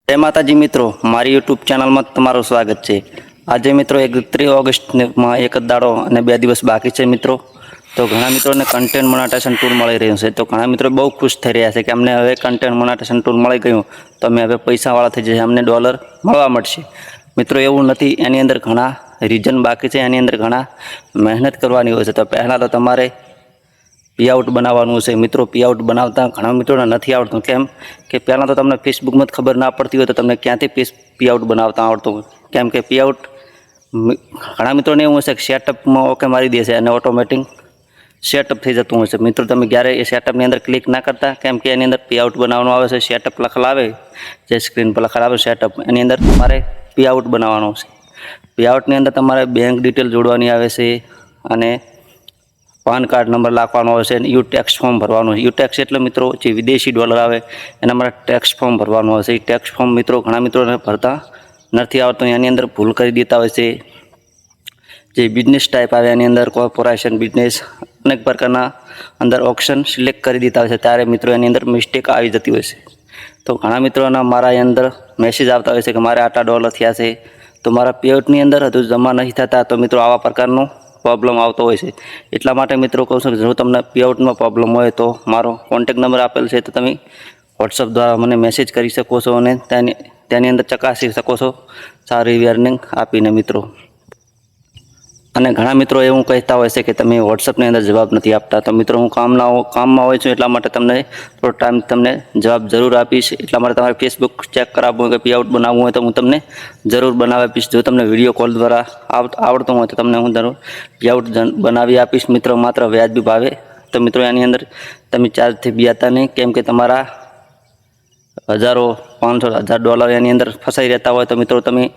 जय माताजी मित्रों, मारी यूट्यूब चैनल में तमारुं स्वागत है। आज मित्रों 31 ऑगस्ट में एक दाड़ो अने 2 दिवस बाकी है मित्रों। तो घणा मित्रों ने कंटेंट मोनेटाइजेशन टूल मळी रह्युं छे। तो घणा मित्रों बहुत खुश थई रह्या छे कि अमने हवे कंटेंट मोनेटाइजेशन टूल मळी गयुं, तो अमे हवे पैसावाळा थई जशे, अमने डॉलर मळवा मळशे। मित्रों एवुं नथी, एनी अंदर घणा रीजन बाकी है, एनी अंदर घणा मेहनत करवानी होय छे। तो पहला तो तमारे पीआउट बनाववानुं छे। मित्रों पीआउट बनावता घणा मित्रों ने नथी आवडतुं, केम के पहला तो तमने फेसबुक में खबर ना पड़ती हो तो तमने क्यांथी पीआउट बनावता आवडतुं, केम के पीआउट घणा मित्रों ने एवुं छे के सेटअप में ओके मारी दे छे अने ऑटोमेटिक सेटअप थई जतुं हशे। मित्रों तमे क्यारे ए सेटअपनी अंदर क्लिक ना करता, केम के एनी अंदर पीआउट बनाववानुं आवे छे। सेटअप लखेल आवे जे स्क्रीन पर लखेल आवे सेटअप, एनी अंदर तमारे पीआउट बनाववानुं छे। पीआउटनी अंदर तमारे बैंक डिटेल जोड़वानी आवे छे अने पान कार्ड नंबर लखवानो होय छे। यू टेक्स फॉर्म भरवानुं। यू टेक्स एटले मित्रों जे विदेशी डॉलर आवे एना माटे टेक्स फॉर्म भरवानुं होय छे। टेक्स फॉर्म मित्रों घणा मित्रों ने भरता नथी आवडतुं, एनी अंदर भूल करी देता होय छे। जे बिजनेस टाइप आवे एनी अंदर कॉर्पोरेशन बिजनेस अनेक प्रकारना अंदर ऑप्शन सिलेक्ट करी देता होय छे, त्यारे मित्रों एनी अंदर मिस्टेक आई जती होय छे। तो घणा मित्रों मारा अंदर मैसेज आवता होय छे कि मारे आटला डॉलर थया छे, तो मारा पेआउटनी अंदर हजू जमा नहीं थता। तो मित्रों आवा प्रकारनो प्रॉब्लम आवतो होय छे। एटला माटे मित्रों कहूं छुं कि जो तमने पीआउट में प्रॉब्लम होय तो मारो कॉन्टेक्ट नंबर आपेल छे, तो तमे व्हाट्सएप द्वारा मने मैसेज करी शको छो अने तेनी अंदर चकासी शको छो सारी एवी अर्निंग आपीने मित्रों। अने घणा मित्रों एवुं कहेता होय छे कि तमे व्हाट्सएपनी अंदर जवाब नथी आपता। तो मित्रों हूँ काममां होय छुं, एटला माटे तमने थोड़ो टाइम तमने जवाब जरूर आपीश। एटला माटे तमारे फेसबुक चेक कराववुं होय कि पीआउट बनाववुं होय तो हूँ तमने जरूर बनावी आपीश। जो तमने विडियो कॉल द्वारा आवडतुं होय तो तमने हूँ जरूर पीआउट बनावी आपीश मित्रों, मात्र व्याजबी भावे। तो मित्रों एनी अंदर तमे चार्जथी बियाता नहीं, केम के तमारा हजारों 500 डॉलर एनी अंदर फसाई रहता होय तो मित्रों तमे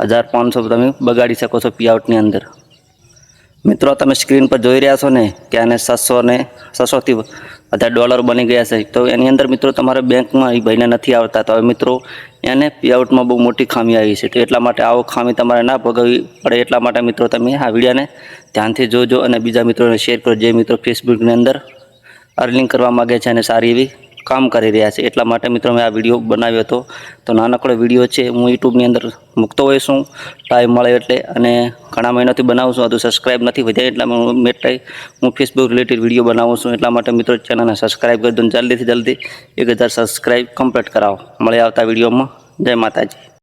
1500 तमे बगाड़ी शको छो पीआउटनी अंदर। मित्रों तमे स्क्रीन पर जोई रह्या छो ने कि आने 600 थी वधारे डॉलर बनी गया छे। तो एनी अंदर मित्रों तमारे बैंक में ई भाईने नथी आवडता। तो मित्रों एने पीआउट में बहुत मोटी खामी आई छे। तो एटला माटे आवो खामी तमारे ना भोगववी पड़े, एटला माटे मित्रों तमे आ विडियोने ध्यानथी जोजो अने बीजा मित्रोने शेर करो। जे मित्रों फेसबुकनी अंदर अर्निंग करवा मांगे छे अने सारी एवी काम करी रह्या छे, एटला माटे मित्रों मैं आ विडियो बनाव्यो हतो। तो नानकड़ो विडियो छे, हूँ यूट्यूबनी अंदर मूकतो होय छुं टाइम मळे एटले, अने घणा महीनाथी बनावुं छुं। हजू सब्सक्राइब नथी वध्या एटला हूँ फेसबुक रिलेटेड विडियो बनावुं छुं। एटला माटे मित्रों चेनलने सब्सक्राइब कर दो, जल्दी थी जल्दी 1000 सब्सक्राइब कम्प्लीट करावो। मळे आवता विडियोमां। जय माताजी।